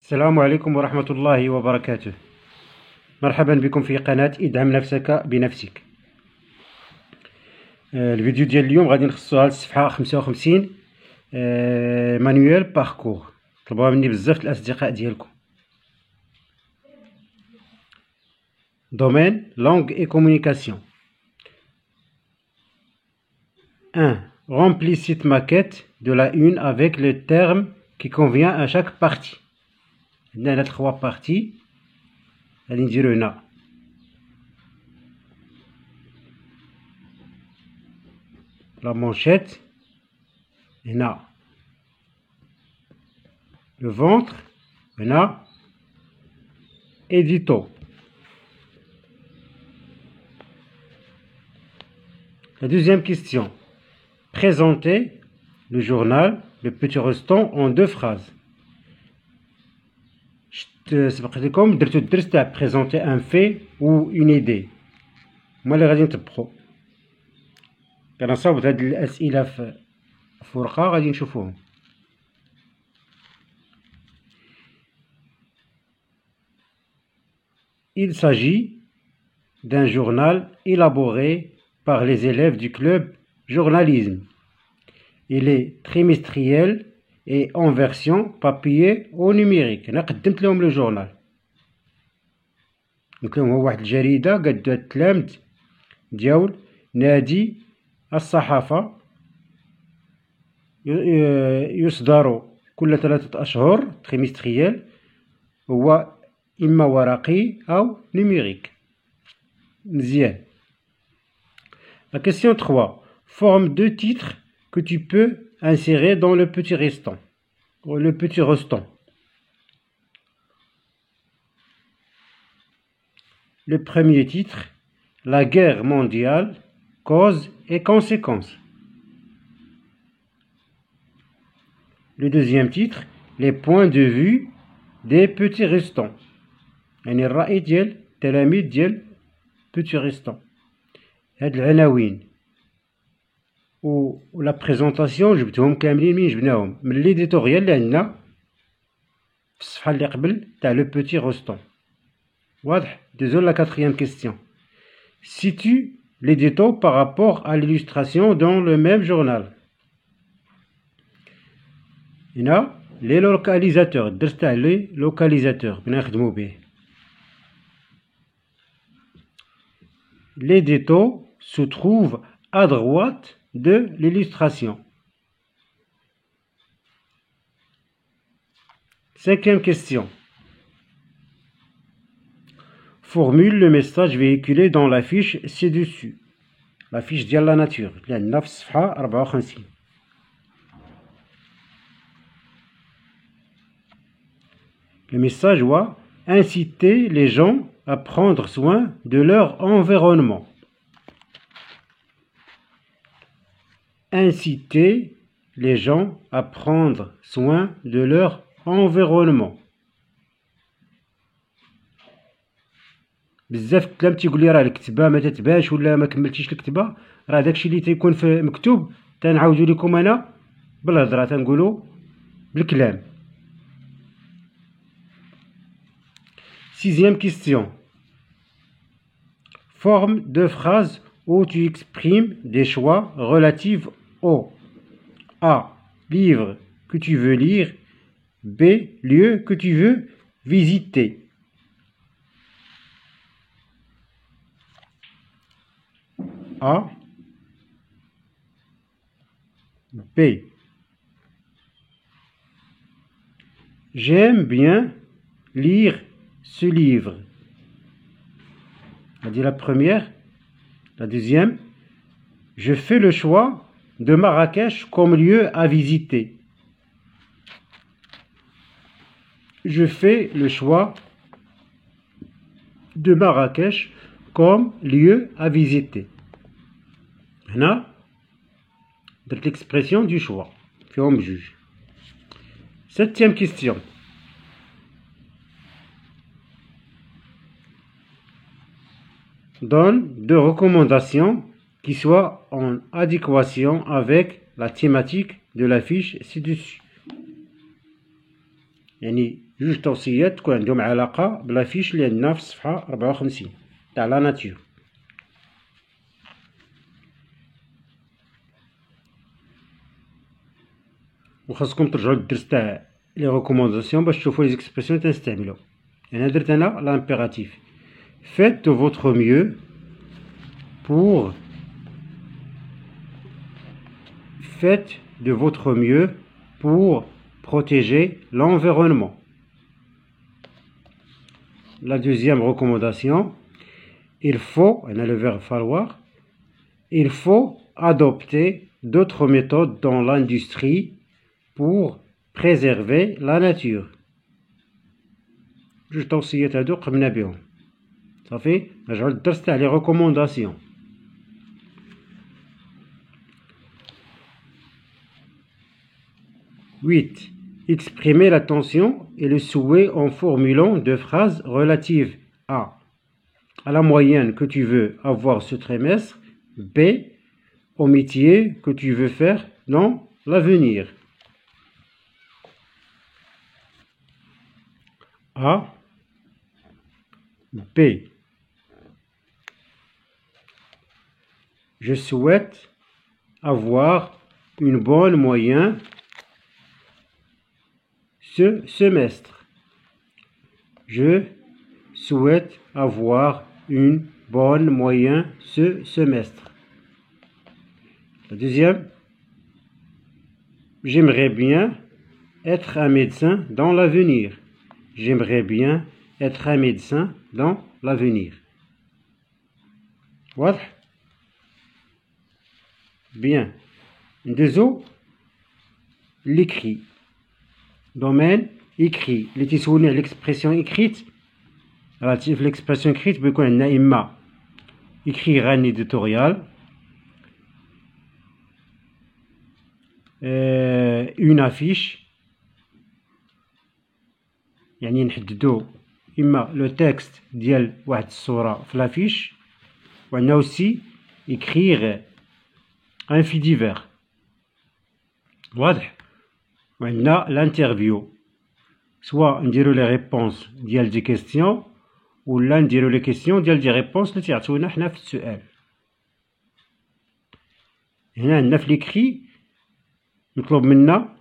السلام عليكم ورحمة الله وبركاته. مرحبا بكم في قناة ادعم نفسك بنفسك. الفيديو ديال اليوم غادي نخصوها للصفحة 55 مانويل باركور، طلبوها مني بزاف الأصدقاء ديالكم. Domaine, langue et communication. 1. Remplis cette maquette de la une avec le terme qui convient à chaque partie. عندنا هاد 3 parties غادي نديرو هنا la manchette, هنا le ventre, هنا édito. La deuxième question. Présentez le journal Le Petit Restant en 2 phrases. سبق لكم درتو الدرس تاع présenter un fait ou une idée. هما اللي غادي نطبقو. كنصاوب هاد الأسئلة في ورقة غادي نشوفوهم. Il s'agit d'un journal élaboré par les élèves du club journalisme. Il est trimestriel et en version papier ou numérique. أنا قدمت لهم لو جورنال. قلت لهم هو واحد الجريدة قدها التلامذ ديال نادي الصحافة، يصدر كل 3 أشهر، تريمستريال، هو إما ورقي أو نيميريك. مزيان. La question 3. Forme 2 titres que tu peux insérer dans le petit restant. Le petit restant. Le premier titre, la guerre mondiale, causes et conséquences. Le deuxième titre, les points de vue des petits restants. يعني الرأي ديال التلاميذ ديال petits restants. هاد العناوين ولا بريزونطاسيون جبتهم كاملين. منين جبناهم؟ من ليديتوريال اللي عندنا في الصفحة اللي قبل تاع لو بوتي روستون. واضح؟ دوزو لا 4e question. Situe l'édito par rapport à l'illustration dans le même journal. هنا لي لوكاليزاتور، الدرس تاع لي لوكاليزاتور بغينا نخدمو به. L'édito se trouve à droite de l'illustration. 5e question. Formule le message véhiculé dans l'affiche ci-dessus. L'affiche ديال la nature اللي عندنا في الصفحة 54. Le message va inciter les gens à prendre soin de leur environnement. Inciter les gens à prendre soin de leur environnement. بزاف الكلام تيقول لي راه الكتابه ما تتباش ولا ما كملتيش الكتابه، راه داكشي اللي تيكون في مكتوب تنعاودو لكم انا بالهضره، تنقولو بالكلام. 6e question. Forme 2 phrases où tu exprimes des choix relatifs au A. Livre que tu veux lire. B. Lieu que tu veux visiter. A. B. J'aime bien lire ce livre. On a dit la première. La deuxième. Je fais le choix de Marrakech comme lieu à visiter. Je fais le choix de Marrakech comme lieu à visiter. هنا درت l'expression du choix فيهم بجوج. 7e question. Donne 2 recommandations qui soient en adéquation avec la thématique de la fiche ci-dessus. يعني جوج توصيات تكون عندهم علاقة بلافيش اللي عندنا في الصفحة 54 تاع لا ناتور. وخاصكم ترجعوا للدرس تاع لي ريكومونداسيون باش تشوفوا لي زيكسبرسيون اللي تنستعملو. يعني درت انا لامبيراتيف faites de votre mieux pour protéger l'environnement. La deuxième recommandation, il faut, on a le verbe falloir, il faut adopter d'autres méthodes dans l'industrie pour préserver la nature. جوج توصيات هادو قمنا بهم صافي. نرجعو للدرس تاع لي ريكومونداسيون. Exprimer l'attention et le souhait en formulant deux phrases relatives à la moyenne que tu veux avoir ce trimestre, B, au métier que tu veux faire dans l'avenir. A, B. Je souhaite avoir une bonne moyenne ce semestre. Je souhaite avoir une bonne moyenne ce semestre. La deuxième, j'aimerais bien être un médecin dans l'avenir. J'aimerais bien être un médecin dans l'avenir. واضح؟ Bien. ندوزو l'écrit. Domaine écrit. اللي تيسولني على l'expression écrite. راه في l'expression écrite بيكون عندنا إما écrire un éditorial, une affiche, يعني نحددو إما لو تكست ديال واحد الصورة في لافيش، وعندنا aussi écrire un fait divers. واضح؟ وعندنا الانترفيو، سواء نديرو لي ريبونس ديال دي كيستيون ولا نديرو لي كيستيون ديال دي ريبونس اللي تيعطيونا حنا في السؤال. هنا عندنا في ليكري مطلوب منا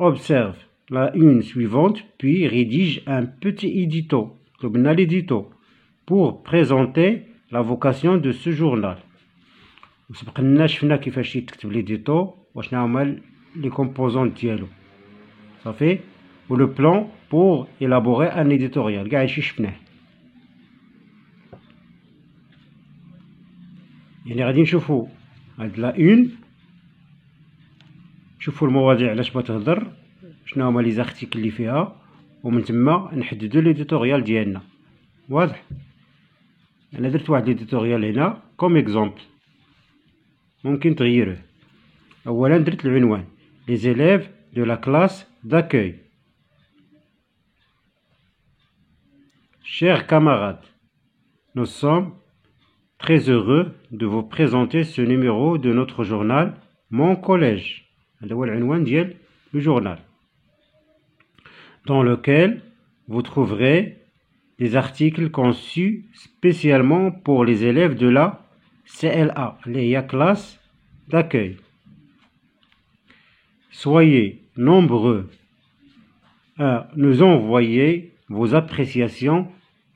observe la une suivante puis rédige un petit édito. مطلوب منا l'édito pour présenter la vocation de ce journal. وسبق لنا شفنا كيفاش يتكتب ليديتو وشنا هما لي كومبوزون ديالو صافي، و لو بلان بور élaborer ان éditorial كاع هادشي شفناه. يعني غادي نشوفو هاد لا اون، نشوفو المواضيع علاش بغات تهضر، شنو هما لي زارتيكل اللي فيها، ومن تما نحددو ليديتوريال ديالنا. واضح؟ انا درت واحد ليديتوريال هنا كوم اكزومبل، ممكن تغيروه. اولا درت العنوان les élèves de la classe d'accueil. Chers camarades, nous sommes très heureux de vous présenter ce numéro de notre journal Mon Collège. هذا هو العنوان ديال le journal, dans lequel vous trouverez des articles conçus spécialement pour les élèves de la CLA, les classe d'accueil. Soyez nombreux à nous envoyer vos appréciations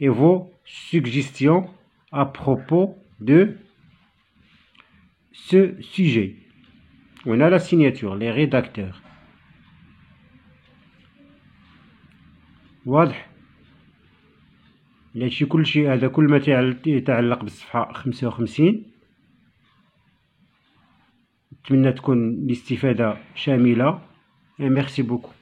et vos suggestions à propos de ce sujet. On a la signature, les rédacteurs. واضح؟ هادشي كلشي، هذا كل ما يتعلق بالصفحة 55. نتمنى تكون الاستفادة شاملة. Merci beaucoup.